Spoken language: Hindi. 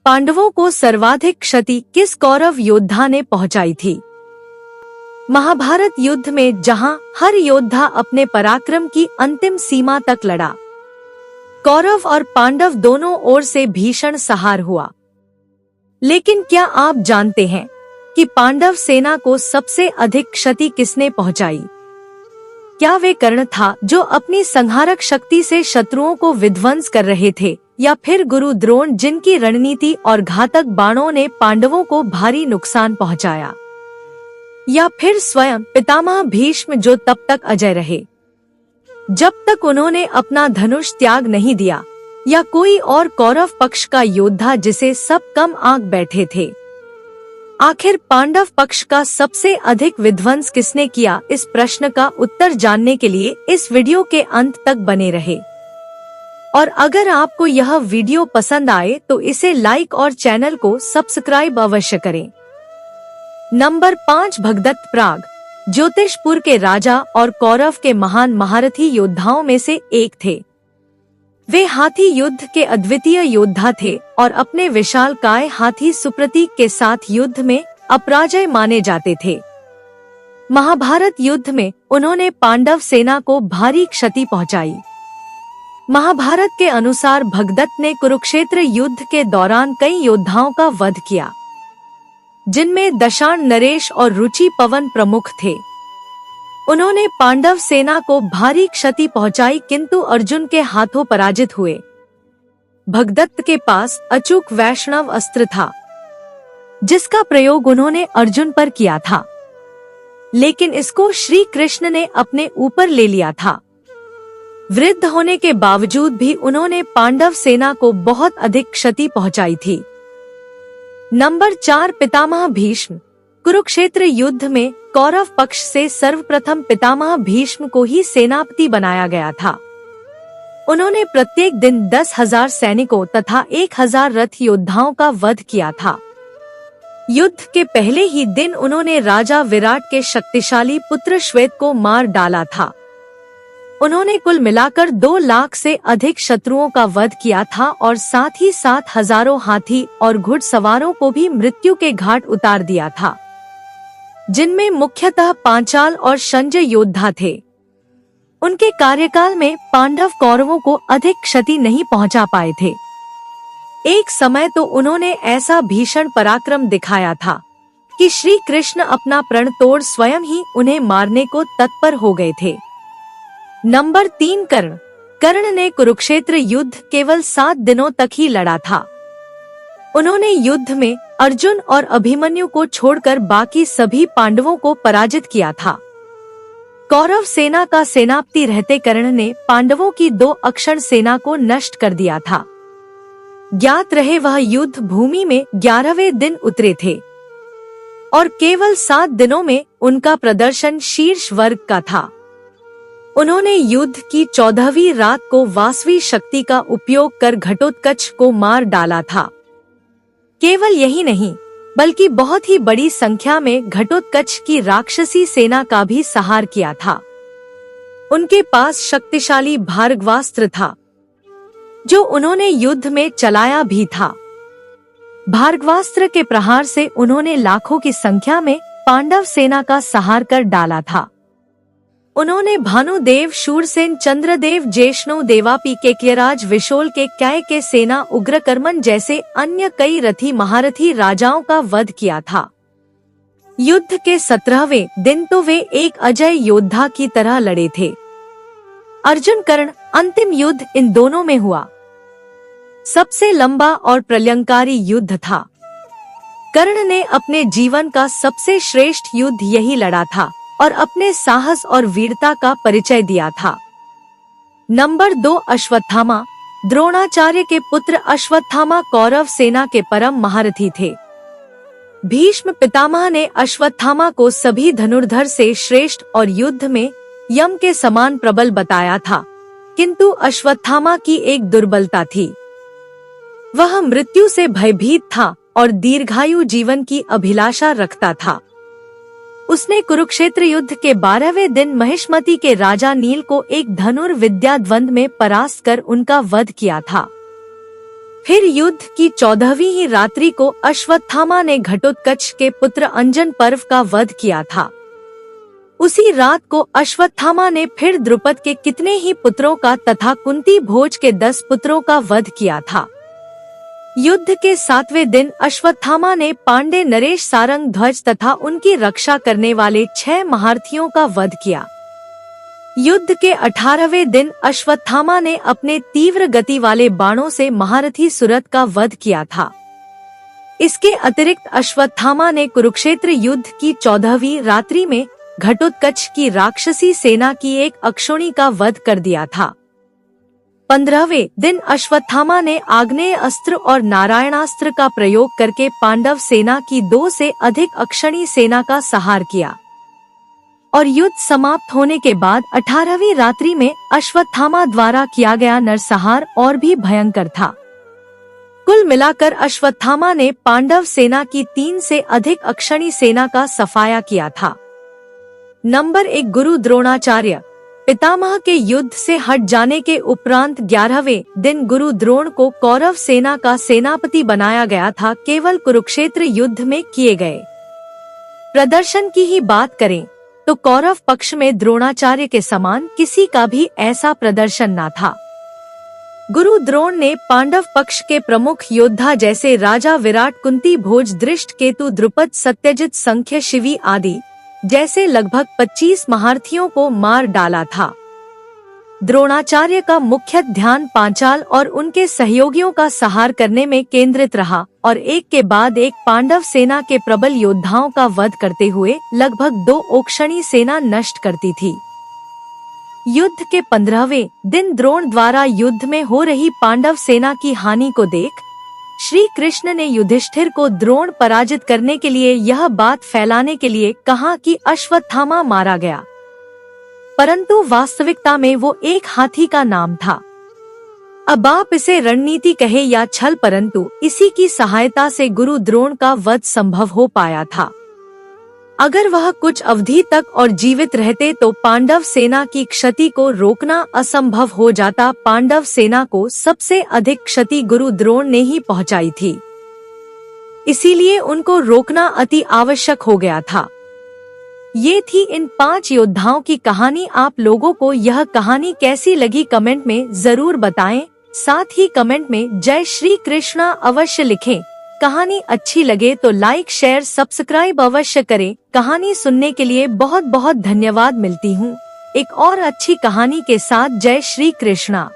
पांडवों को सर्वाधिक क्षति किस कौरव योद्धा ने पहुंचाई थी? महाभारत युद्ध में जहां हर योद्धा अपने पराक्रम की अंतिम सीमा तक लड़ा, कौरव और पांडव दोनों ओर से भीषण संहार हुआ। लेकिन क्या आप जानते हैं कि पांडव सेना को सबसे अधिक क्षति किसने पहुंचाई? क्या वे कर्ण था जो अपनी संहारक शक्ति से शत्रुओं को विध्वंस कर रहे थे, या फिर गुरु द्रोण जिनकी रणनीति और घातक बाणों ने पांडवों को भारी नुकसान पहुंचाया, या फिर स्वयं पितामह भीष्म जो तब तक अजय रहे जब तक उन्होंने अपना धनुष त्याग नहीं दिया, या कोई और कौरव पक्ष का योद्धा जिसे सब कम आंक बैठे थे? आखिर पांडव पक्ष का सबसे अधिक विध्वंस किसने किया? इस प्रश्न का उत्तर जानने के लिए इस वीडियो के अंत तक बने रहे। और अगर आपको यह वीडियो पसंद आए तो इसे लाइक और चैनल को सब्सक्राइब अवश्य करें। नंबर 5, भगदत्त प्राग ज्योतिषपुर के राजा और कौरव के महान महारथी योद्धाओं में से एक थे। वे हाथी युद्ध के अद्वितीय योद्धा थे और अपने विशालकाय हाथी सुप्रतीक के साथ युद्ध में अपराजय माने जाते थे। महाभारत युद्ध में उन्होंने पांडव सेना को भारी क्षति पहुंचाई। महाभारत के अनुसार भगदत्त ने कुरुक्षेत्र युद्ध के दौरान कई योद्धाओं का वध किया, जिनमें दशार्ण नरेश और रुचि पवन प्रमुख थे। उन्होंने पांडव सेना को भारी क्षति पहुंचाई, किंतु अर्जुन के हाथों पराजित हुए। भगदत्त के पास अचूक वैष्णव अस्त्र था, जिसका प्रयोग उन्होंने अर्जुन पर किया था, लेकिन इसको श्री कृष्ण ने अपने ऊपर ले लिया था। वृद्ध होने के बावजूद भी उन्होंने पांडव सेना को बहुत अधिक क्षति पहुंचाई थी। नंबर 4, पितामह भीष्म कुरुक्षेत्र युद्ध में कौरव पक्ष से सर्वप्रथम पितामह भीष्म को ही सेनापति बनाया गया था। उन्होंने प्रत्येक दिन 10,000 सैनिकों तथा 1,000 रथ योद्धाओं का वध किया था। युद्ध के पहले ही दिन उन्होंने राजा विराट के शक्तिशाली पुत्र श्वेत को मार डाला था। उन्होंने कुल मिलाकर 2 लाख से अधिक शत्रुओं का वध किया था और साथ ही साथ हजारों हाथी और घुड़सवारों को भी मृत्यु के घाट उतार दिया था, जिनमें मुख्यतः पांचाल और संजय योद्धा थे। उनके कार्यकाल में पांडव कौरवों को अधिक क्षति नहीं पहुंचा पाए थे। एक समय तो उन्होंने ऐसा भीषण पराक्रम दिखाया था कि श्री कृष्ण अपना प्रण तोड़ स्वयं ही उन्हें मारने को तत्पर हो गए थे। नंबर 3, कर्ण ने कुरुक्षेत्र युद्ध केवल 7 दिनों तक ही लड़ा था। उन्होंने युद्ध में अर्जुन और अभिमन्यु को छोड़कर बाकी सभी पांडवों को पराजित किया था। कौरव सेना का सेनापति रहते कर्ण ने पांडवों की 2 अक्षण सेना को नष्ट कर दिया था। ज्ञात रहे वह युद्ध भूमि में 11वें दिन उतरे थे और केवल 7 दिनों में उनका प्रदर्शन शीर्ष वर्ग का था। उन्होंने युद्ध की 14वीं रात को वासवी शक्ति का उपयोग कर घटोत्कच को मार डाला था। केवल यही नहीं, बल्कि बहुत ही बड़ी संख्या में घटोत्कच की राक्षसी सेना का भी संहार किया था। उनके पास शक्तिशाली भार्गवास्त्र था, जो उन्होंने युद्ध में चलाया भी था। भार्गवास्त्र के प्रहार से उन्होंने लाखों की संख्या में पांडव सेना का संहार कर डाला था। उन्होंने भानुदेव, शूरसेन, चंद्रदेव, जेष्णु, देवापी, केकयराज, विशोल के कै के सेना, उग्रकर्मन जैसे अन्य कई रथी महारथी राजाओं का वध किया था। युद्ध के 17वें दिन तो वे एक अजय योद्धा की तरह लड़े थे। अर्जुन कर्ण अंतिम युद्ध इन दोनों में हुआ। सबसे लंबा और प्रलयंकारी युद्ध था। कर्ण ने अपने जीवन का सबसे श्रेष्ठ युद्ध यही लड़ा था और अपने साहस और वीरता का परिचय दिया था। नंबर 2, अश्वत्थामा द्रोणाचार्य के पुत्र अश्वत्थामा कौरव सेना के परम महारथी थे। भीष्म पितामह ने अश्वत्थामा को सभी धनुर्धर से श्रेष्ठ और युद्ध में यम के समान प्रबल बताया था, किंतु अश्वत्थामा की एक दुर्बलता थी। वह मृत्यु से भयभीत था और दीर्घायु जीवन की अभिलाषा रखता था। उसने कुरुक्षेत्र युद्ध के 12वें दिन महिष्मति के राजा नील को एक धनुर्विद्या द्वंद्व में परास्त कर उनका वध किया था। फिर युद्ध की 14वीं ही रात्रि को अश्वत्थामा ने घटोत्कच के पुत्र अंजन पर्व का वध किया था। उसी रात को अश्वत्थामा ने फिर द्रुपद के कितने ही पुत्रों का तथा कुंती भोज के 10 पुत्रों का वध किया था। युद्ध के 7वें दिन अश्वत्थामा ने पांडे नरेश सारंग ध्वज तथा उनकी रक्षा करने वाले 6 महारथियों का वध किया। युद्ध के 18वें दिन अश्वत्थामा ने अपने तीव्र गति वाले बाणों से महारथी सुरथ का वध किया था। इसके अतिरिक्त अश्वत्थामा ने कुरुक्षेत्र युद्ध की 14वीं रात्रि में घटोत्कच की राक्षसी सेना की एक अक्षौणी का वध कर दिया था। 15वें दिन अश्वत्थामा ने आग्नेय अस्त्र और नारायणास्त्र का प्रयोग करके पांडव सेना की 2 से अधिक अक्षौणी सेना का संहार किया और युद्ध समाप्त होने के बाद 18वीं रात्रि में अश्वत्थामा द्वारा किया गया नरसंहार और भी भयंकर था। कुल मिलाकर अश्वत्थामा ने पांडव सेना की 3 से अधिक अक्षौणी सेना का सफाया किया था। नंबर 1 गुरु द्रोणाचार्य। पितामह के युद्ध से हट जाने के उपरांत 11वें दिन गुरु द्रोण को कौरव सेना का सेनापति बनाया गया था। केवल कुरुक्षेत्र युद्ध में किए गए प्रदर्शन की ही बात करें तो कौरव पक्ष में द्रोणाचार्य के समान किसी का भी ऐसा प्रदर्शन न था। गुरु द्रोण ने पांडव पक्ष के प्रमुख योद्धा जैसे राजा विराट, कुंती भोज, दृष्ट केतु, द्रुपद, सत्यजित, संख्य, शिवी आदि जैसे लगभग 25 महारथियों को मार डाला था। द्रोणाचार्य का मुख्य ध्यान पांचाल और उनके सहयोगियों का संहार करने में केंद्रित रहा और एक के बाद एक पांडव सेना के प्रबल योद्धाओं का वध करते हुए लगभग 2 अक्षौणी सेना नष्ट करती थी। युद्ध के 15वें दिन द्रोण द्वारा युद्ध में हो रही पांडव सेना की हानि को देख श्री कृष्ण ने युधिष्ठिर को द्रोण पराजित करने के लिए यह बात फैलाने के लिए कहा कि अश्वत्थामा मारा गया, परंतु वास्तविकता में वो एक हाथी का नाम था। अब आप इसे रणनीति कहे या छल, परंतु इसी की सहायता से गुरु द्रोण का वध संभव हो पाया था। अगर वह कुछ अवधि तक और जीवित रहते तो पांडव सेना की क्षति को रोकना असंभव हो जाता। पांडव सेना को सबसे अधिक क्षति गुरु द्रोण ने ही पहुंचाई थी, इसीलिए उनको रोकना अति आवश्यक हो गया था। ये थी इन 5 योद्धाओं की कहानी। आप लोगों को यह कहानी कैसी लगी कमेंट में जरूर बताएं। साथ ही कमेंट में जय श्री कृष्णा अवश्य लिखें। कहानी अच्छी लगे तो लाइक, शेयर, सब्सक्राइब अवश्य करें। कहानी सुनने के लिए बहुत बहुत धन्यवाद। मिलती हूँ एक और अच्छी कहानी के साथ। जय श्री कृष्णा।